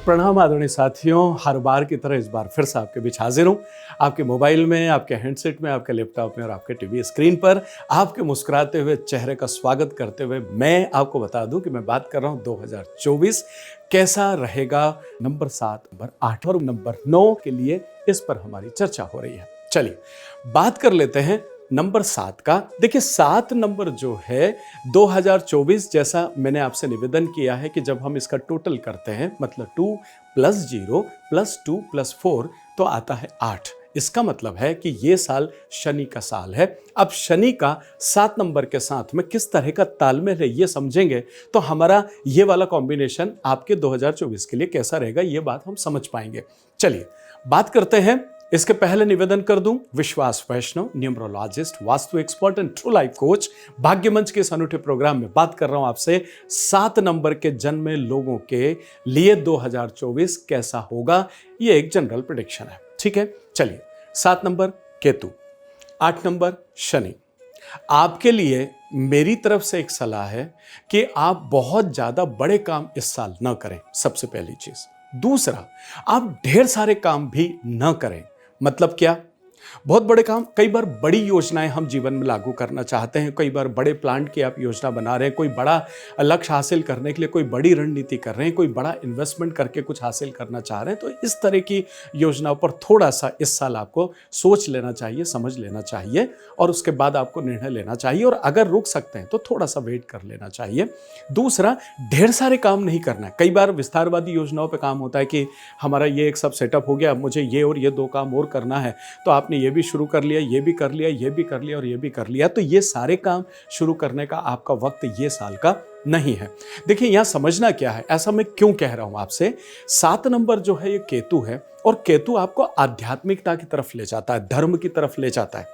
प्रणाम आदरणीय साथियों, हर बार की तरह इस बार फिर से आपके बीच हाजिर हूँ। आपके मोबाइल में, आपके हैंडसेट में, आपके लैपटॉप में और आपके टीवी स्क्रीन पर आपके मुस्कुराते हुए चेहरे का स्वागत करते हुए मैं आपको बता दूं कि मैं बात कर रहा हूँ 2024 कैसा रहेगा। नंबर 7, नंबर 8 और नंबर 9 के लिए इस पर हमारी चर्चा हो रही है। चलिए बात कर लेते हैं नंबर 7 का। देखिए 7 नंबर जो है 2024, जैसा मैंने आपसे निवेदन किया है कि जब हम इसका टोटल करते हैं मतलब 2 + 0 + 2 + 4 तो आता है 8। इसका मतलब है कि ये साल शनि का साल है। अब शनि का 7 नंबर के साथ में किस तरह का तालमेल है ये समझेंगे तो हमारा ये वाला कॉम्बिनेशन आपके 2024 के लिए कैसा रहेगा ये बात हम समझ पाएंगे। चलिए बात करते हैं। इसके पहले निवेदन कर दूं, Vishwas Vaishnav, numerologist, Vastu expert and true life coach, Bhagyamanch के इस अनूठे प्रोग्राम में बात कर रहा हूं आपसे 7 नंबर के जन्मे लोगों के लिए 2024 कैसा होगा। ये एक जनरल प्रेडिक्शन है, ठीक है। चलिए 7 नंबर केतु, 8 नंबर शनि। आपके लिए मेरी तरफ से एक सलाह है कि आप बहुत ज्यादा बड़े काम इस साल न करें, सबसे पहली चीज। दूसरा, आप ढेर सारे काम भी न करें। मतलब क्या? बहुत बड़े काम, कई बार बड़ी योजनाएं हम जीवन में लागू करना चाहते हैं, कई बार बड़े प्लान की आप योजना बना रहे हैं, कोई बड़ा लक्ष्य हासिल करने के लिए कोई बड़ी रणनीति कर रहे हैं, कोई बड़ा इन्वेस्टमेंट करके कुछ हासिल करना चाह रहे हैं, तो इस तरह की योजनाओं पर थोड़ा सा इस साल आपको सोच लेना चाहिए, समझ लेना चाहिए और उसके बाद आपको निर्णय लेना चाहिए। और अगर रुक सकते हैं तो थोड़ा सा वेट कर लेना चाहिए। दूसरा, ढेर सारे काम नहीं करना है। कई बार विस्तारवादी योजनाओं पर काम होता है कि हमारा ये एक सब सेटअप हो गया, मुझे ये और ये 2 काम और करना है, तो आपने ये भी शुरू कर लिया, ये भी कर लिया, ये भी कर लिया और ये भी कर लिया, तो ये सारे काम शुरू करने का आपका वक्त ये साल का नहीं है। देखिए यहां समझना क्या है, ऐसा मैं क्यों कह रहा हूं आपसे। 7 नंबर जो है ये केतु है और केतु आपको आध्यात्मिकता की तरफ ले जाता है, धर्म की तरफ ले जाता है।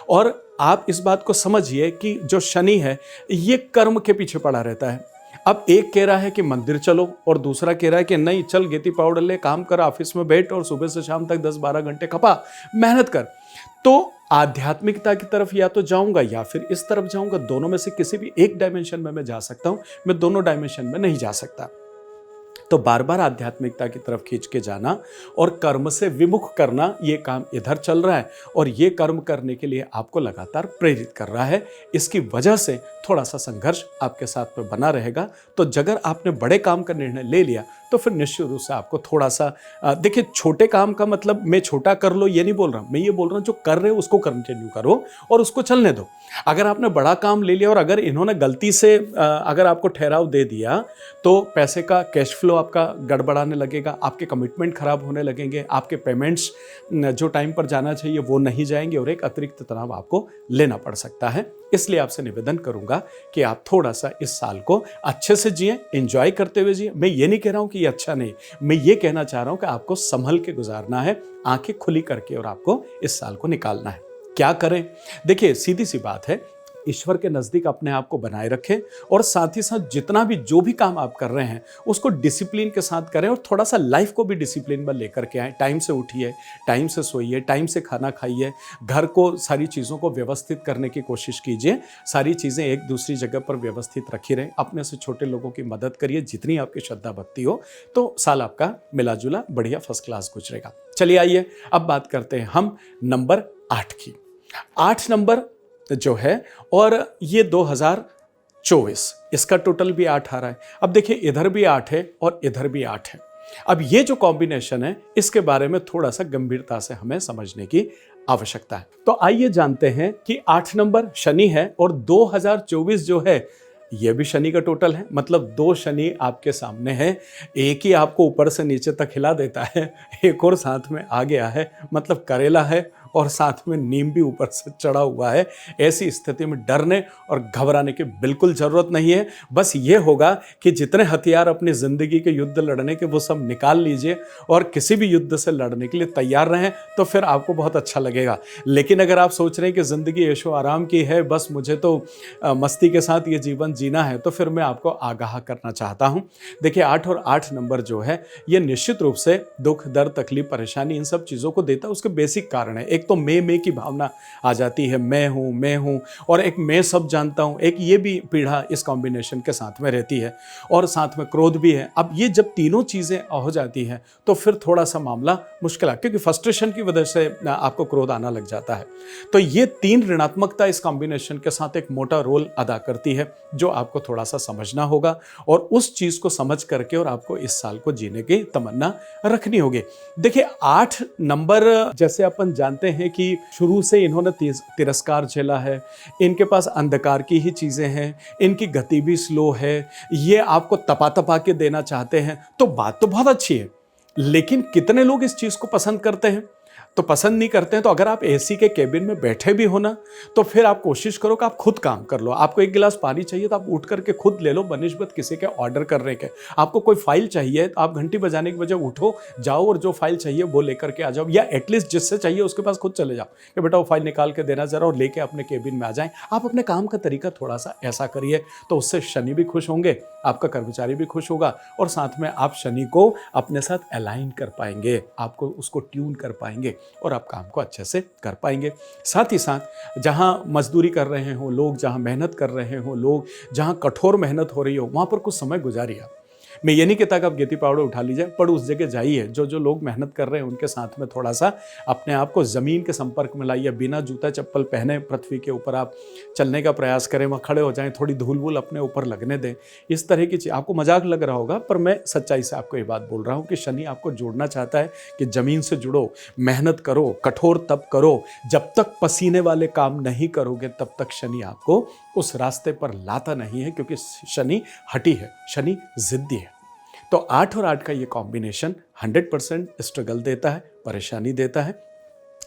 और आप इस बात को समझिए कि जो शनि है ये कर्म के पीछे पड़ा रहता है। अब एक कह रहा है कि मंदिर चलो और दूसरा कह रहा है कि नहीं, चल गेती पाउडर ले, काम कर, ऑफिस में बैठ और सुबह से शाम तक 10-12 घंटे खपा, मेहनत कर। तो आध्यात्मिकता की तरफ या तो जाऊंगा या फिर इस तरफ जाऊंगा, दोनों में से किसी भी एक डायमेंशन में मैं जा सकता हूं, मैं दोनों डायमेंशन में नहीं जा सकता। तो बार बार आध्यात्मिकता की तरफ खींच के जाना और कर्म से विमुख करना, ये काम इधर चल रहा है और ये कर्म करने के लिए आपको लगातार प्रेरित कर रहा है। इसकी वजह से थोड़ा सा संघर्ष आपके साथ में बना रहेगा। तो अगर आपने बड़े काम का निर्णय ले लिया तो फिर निश्चित रूप से आपको थोड़ा सा देखिए, छोटे काम का मतलब मैं छोटा कर लो ये नहीं बोल रहा, मैं ये बोल रहा हूँ जो कर रहे हो उसको कंटिन्यू करो और उसको चलने दो। अगर आपने बड़ा काम ले लिया और अगर इन्होंने गलती से अगर आपको ठहराव दे दिया तो पैसे का कैश फ्लो आपका गड़बड़ाने लगेगा, आपके कमिटमेंट खराब होने लगेंगे, आपके पेमेंट्स जो टाइम पर जाना चाहिए वो नहीं जाएंगे और एक अतिरिक्त तनाव आपको लेना पड़ सकता है। इसलिए आपसे निवेदन करूंगा कि आप थोड़ा सा इस साल को अच्छे से जिए, एंजॉय करते हुए जिए। मैं ये नहीं कह रहा हूं कि ये अच्छा नहीं, मैं ये कहना चाह रहा हूं कि आपको संभल के गुजारना है, आंखें खुली करके, और आपको इस साल को निकालना है। क्या करें? देखिए सीधी सी बात है, ईश्वर के नजदीक अपने आप को बनाए रखें और साथ ही साथ जितना भी जो भी काम आप कर रहे हैं उसको डिसिप्लिन के साथ करें और थोड़ा सा लाइफ को भी डिसिप्लिन में लेकर के आए। टाइम से उठिए, टाइम से सोइए, टाइम से खाना खाइए, घर को सारी चीज़ों को व्यवस्थित करने की कोशिश कीजिए, सारी चीज़ें एक दूसरी जगह पर व्यवस्थित रखी रहें, अपने से छोटे लोगों की मदद करिए जितनी आपकी श्रद्धा भक्ति हो, तो साल आपका मिला जुला बढ़िया फर्स्ट क्लास गुजरेगा। चलिए आइए अब बात करते हैं हम नंबर 8 की। 8 नंबर जो है और ये 2024, इसका टोटल भी 8 आ रहा है। अब देखिए इधर भी 8 है और इधर भी 8 है। अब ये जो कॉम्बिनेशन है इसके बारे में थोड़ा सा गंभीरता से हमें समझने की आवश्यकता है। तो आइए जानते हैं कि 8 नंबर शनि है और 2024 जो है ये भी शनि का टोटल है, मतलब 2 शनि आपके सामने है। एक ही आपको ऊपर से नीचे तक हिला देता है, एक और साथ में आ गया है, मतलब करेला है और साथ में नीम भी ऊपर से चढ़ा हुआ है। ऐसी स्थिति में डरने और घबराने की बिल्कुल जरूरत नहीं है। बस ये होगा कि जितने हथियार अपनी जिंदगी के युद्ध लड़ने के वो सब निकाल लीजिए और किसी भी युद्ध से लड़ने के लिए तैयार रहें, तो फिर आपको बहुत अच्छा लगेगा। लेकिन अगर आप सोच रहे हैं कि जिंदगी ऐशो आराम की है, बस मुझे तो मस्ती के साथ ये जीवन जीना है, तो फिर मैं आपको आगाह करना चाहता हूं। देखिए 8 और 8 नंबर जो है ये निश्चित रूप से दुख, दर्द, तकलीफ, परेशानी इन सब चीजों को देता है। उसके बेसिक कारण है, एक एक तो मैं की भावना आ जाती है, मैं हूँ, और एक मैं सब जानता हूँ, एक ये भी पीड़ा इस कॉम्बिनेशन के साथ में रहती है, और साथ में क्रोध भी है। अब ये जब तीनों चीज़ें हो जाती हैं तो फिर थोड़ा सा मामला मुश्किल है, क्योंकि फ्रस्ट्रेशन की वजह से आपको क्रोध आना लग जाता है। तो ये तीन ऋणात्मकता इस कॉम्बिनेशन के साथ एक मोटा रोल अदा करती है, जो आपको थोड़ा सा समझना होगा और उस चीज़ को समझ करके और आपको इस साल को जीने की तमन्ना रखनी होगी। देखिए 8 नंबर, जैसे अपन जानते हैं कि शुरू से इन्होंने तिरस्कार झेला है, इनके पास अंधकार की ही चीज़ें हैं, इनकी गति भी स्लो है, ये आपको तपा तपा के देना चाहते हैं, तो बात तो बहुत अच्छी है, लेकिन कितने लोग इस चीज़ को पसंद करते हैं? तो पसंद नहीं करते हैं। तो अगर आप एसी के केबिन में बैठे भी हो ना, तो फिर आप कोशिश करो कि आप खुद काम कर लो। आपको एक गिलास पानी चाहिए तो आप उठ करके खुद ले लो, बनिस्बत किसी के ऑर्डर करने के। आपको कोई फाइल चाहिए तो आप घंटी बजाने की बजाय उठो, जाओ और जो फाइल चाहिए वो लेकर के आ जाओ, या एटलीस्ट जिससे चाहिए उसके पास खुद चले जाओ कि बेटा वो फाइल निकाल के देना जरा, और लेके अपने केबिन में आ जाएं। आप अपने काम का तरीका थोड़ा सा ऐसा करिए, तो उससे शनि भी खुश होंगे, आपका कर्मचारी भी खुश होगा, और साथ में आप शनि को अपने साथ अलाइन कर पाएंगे, आपको उसको ट्यून कर पाएंगे और आप काम को अच्छे से कर पाएंगे। साथ ही साथ जहां मजदूरी कर रहे हो लोग, जहां मेहनत कर रहे हो लोग, जहां कठोर मेहनत हो रही हो, वहां पर कुछ समय गुजारिए। मैं ये नहीं कहता कि आप गेती पावड़े उठा लीजिए, पर उस जगह जाइए जो जो लोग मेहनत कर रहे हैं उनके साथ में थोड़ा सा अपने आप को ज़मीन के संपर्क में लाइए। बिना जूता चप्पल पहने पृथ्वी के ऊपर आप चलने का प्रयास करें, वहाँ खड़े हो जाएं, थोड़ी धूल वूल अपने ऊपर लगने दें। इस तरह की चीज़, आपको मजाक लग रहा होगा पर मैं सच्चाई से आपको ये बात बोल रहा हूँ कि शनि आपको जोड़ना चाहता है कि ज़मीन से जुड़ो, मेहनत करो, कठोर तप करो। जब तक पसीने वाले काम नहीं करोगे तब तक शनि आपको उस रास्ते पर लाता नहीं है, क्योंकि शनि हठी है, शनि जिद्दी है। तो 8 और 8 का ये कॉम्बिनेशन 100% स्ट्रगल देता है, परेशानी देता है।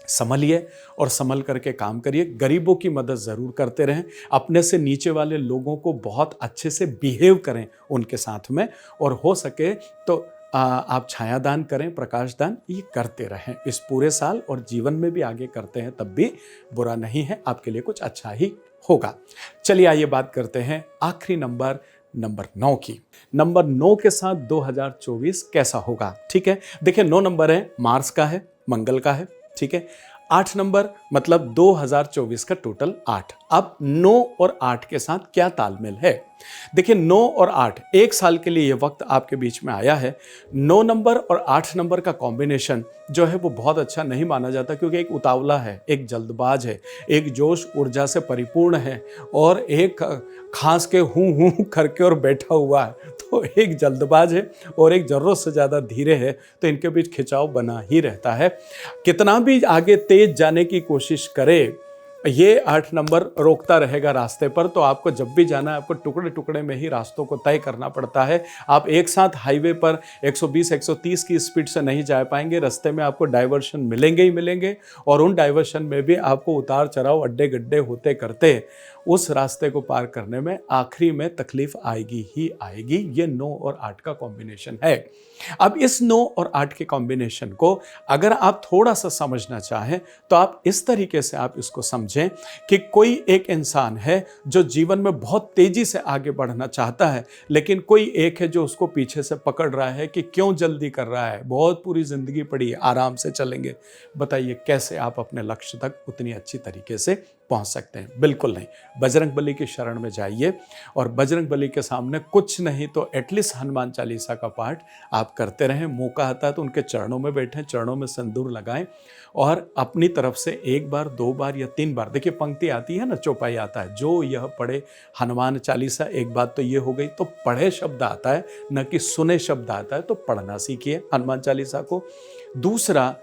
संभलिए और संभल करके काम करिए। गरीबों की मदद ज़रूर करते रहें, अपने से नीचे वाले लोगों को बहुत अच्छे से बिहेव करें उनके साथ में, और हो सके तो आप छायादान करें, प्रकाशदान, ये करते रहें इस पूरे साल, और जीवन में भी आगे करते हैं तब भी बुरा नहीं है, आपके लिए कुछ अच्छा ही होगा। चलिए आइए बात करते हैं आखिरी नंबर 9 की। नंबर 9 के साथ 2024 कैसा होगा? ठीक है, देखिए 9 नंबर है, मार्स का है, मंगल का है, ठीक है। 8 नंबर मतलब 2024 का टोटल 8। अब 9 और 8 के साथ क्या तालमेल है? देखिए 9 और 8 एक साल के लिए ये वक्त आपके बीच में आया है। 9 नंबर और 8 नंबर का कॉम्बिनेशन जो है वो बहुत अच्छा नहीं माना जाता, क्योंकि एक उतावला है, एक जल्दबाज है, एक जोश ऊर्जा से परिपूर्ण है, और एक खास के हूँ करके और बैठा हुआ है। तो एक जल्दबाज है और एक ज़रूरत से ज़्यादा धीरे है, तो इनके बीच खिंचाव बना ही रहता है। कितना भी आगे तेज जाने की कोशिश करे, ये 8 नंबर रोकता रहेगा रास्ते पर। तो आपको जब भी जाना है, आपको टुकड़े टुकड़े में ही रास्तों को तय करना पड़ता है। आप एक साथ हाईवे पर 120-130 की स्पीड से नहीं जा पाएंगे, रास्ते में आपको डाइवर्शन मिलेंगे ही मिलेंगे, और उन डाइवर्शन में भी आपको उतार चढ़ाव, अड्डे गड्ढे होते करते उस रास्ते को पार करने में आखिरी में तकलीफ आएगी ही आएगी। ये 9 और 8 का कॉम्बिनेशन है। अब इस 9 और 8 के कॉम्बिनेशन को अगर आप थोड़ा सा समझना चाहें तो आप इस तरीके से आप इसको समझें कि कोई एक इंसान है जो जीवन में बहुत तेजी से आगे बढ़ना चाहता है, लेकिन कोई एक है जो उसको पीछे से पकड़ रहा है कि क्यों जल्दी कर रहा है, बहुत पूरी जिंदगी पड़ी है, आराम से चलेंगे। बताइए कैसे आप अपने लक्ष्य तक उतनी अच्छी तरीके से पहुंच सकते हैं? बिल्कुल नहीं। बजरंग बली की शरण में जाइए, और बजरंग बली के सामने कुछ नहीं तो एटलीस्ट हनुमान चालीसा का पाठ आप करते रहें। मौका आता है तो उनके चरणों में बैठें, चरणों में सिंदूर लगाएं, और अपनी तरफ से 1 बार 2 बार या 3 बार, देखिए पंक्ति आती है ना, चौपाई आता है, जो यह पढ़े हनुमान चालीसा। एक बात तो ये हो गई, तो पढ़े शब्द आता है न कि सुने शब्द आता है, तो पढ़ना सीखिए हनुमान चालीसा को। दूसरा,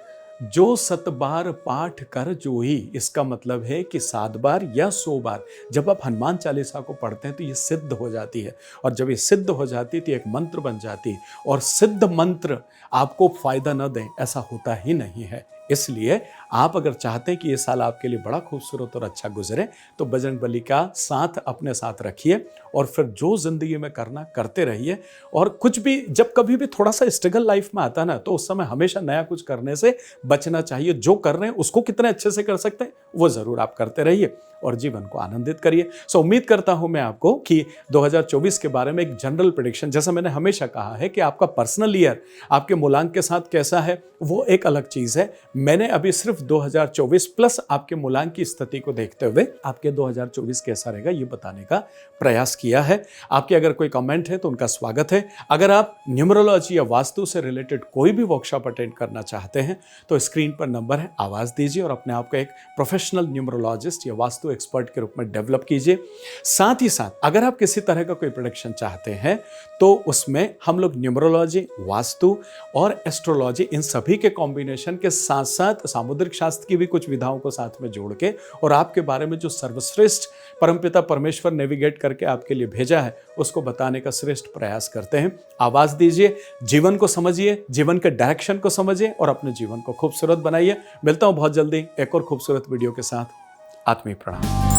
जो 7 बार पाठ कर जोही, इसका मतलब है कि 7 बार या 100 बार जब आप हनुमान चालीसा को पढ़ते हैं तो ये सिद्ध हो जाती है, और जब ये सिद्ध हो जाती है तो एक मंत्र बन जाती है, और सिद्ध मंत्र आपको फायदा न दें ऐसा होता ही नहीं है। इसलिए आप अगर चाहते हैं कि ये साल आपके लिए बड़ा खूबसूरत और अच्छा गुजरे, तो बजरंग बली का साथ अपने साथ रखिए, और फिर जो जिंदगी में करना करते रहिए। और कुछ भी, जब कभी भी थोड़ा सा स्ट्रगल लाइफ में आता है ना, तो उस समय हमेशा नया कुछ करने से बचना चाहिए। जो कर रहे हैं उसको कितने अच्छे से कर सकते हैं वो जरूर आप करते रहिए, और जीवन को आनंदित करिए। सो उम्मीद करता हूं मैं आपको कि 2024 के बारे में एक जनरल प्रेडिक्शन, जैसा मैंने हमेशा कहा है कि आपका पर्सनल ईयर आपके मूलांक के साथ कैसा है वो एक अलग चीज है। मैंने अभी सिर्फ सिर्फ 2024 प्लस आपके मूलांक की स्थिति को देखते हुए आपके 2024 कैसा रहेगा ये बताने का प्रयास किया है। आपके अगर कोई कमेंट है तो उनका स्वागत है। अगर आप न्यूमरोलॉजी या वास्तु से रिलेटेड कोई भी वर्कशॉप अटेंड करना चाहते हैं तो स्क्रीन पर नंबर है, आवाज़ दीजिए और अपने आप को एक प्रोफेशनल न्यूमरोलॉजिस्ट या वास्तु एक्सपर्ट के रूप में डेवलप कीजिए। साथ ही साथ अगर आप किसी तरह का कोई प्रेडिक्शन चाहते हैं तो उसमें हम लोग न्यूमरोलॉजी, वास्तु और एस्ट्रोलॉजी इन सभी के कॉम्बिनेशन के साथ साथ सामुद्रिक शास्त्र की भी कुछ विधाओं को साथ में जोड़ के और आपके बारे में जो सर्वश्रेष्ठ परमपिता परमेश्वर नेविगेट करके आपके लिए भेजा है उसको बताने का श्रेष्ठ प्रयास करते हैं। आवाज़ दीजिए, जीवन को समझिए, जीवन के डायरेक्शन को समझिए और अपने जीवन को खूबसूरत बनाइए। मिलता हूं बहुत जल्दी एक और खूबसूरत वीडियो के साथ। आत्मीय प्रणाम।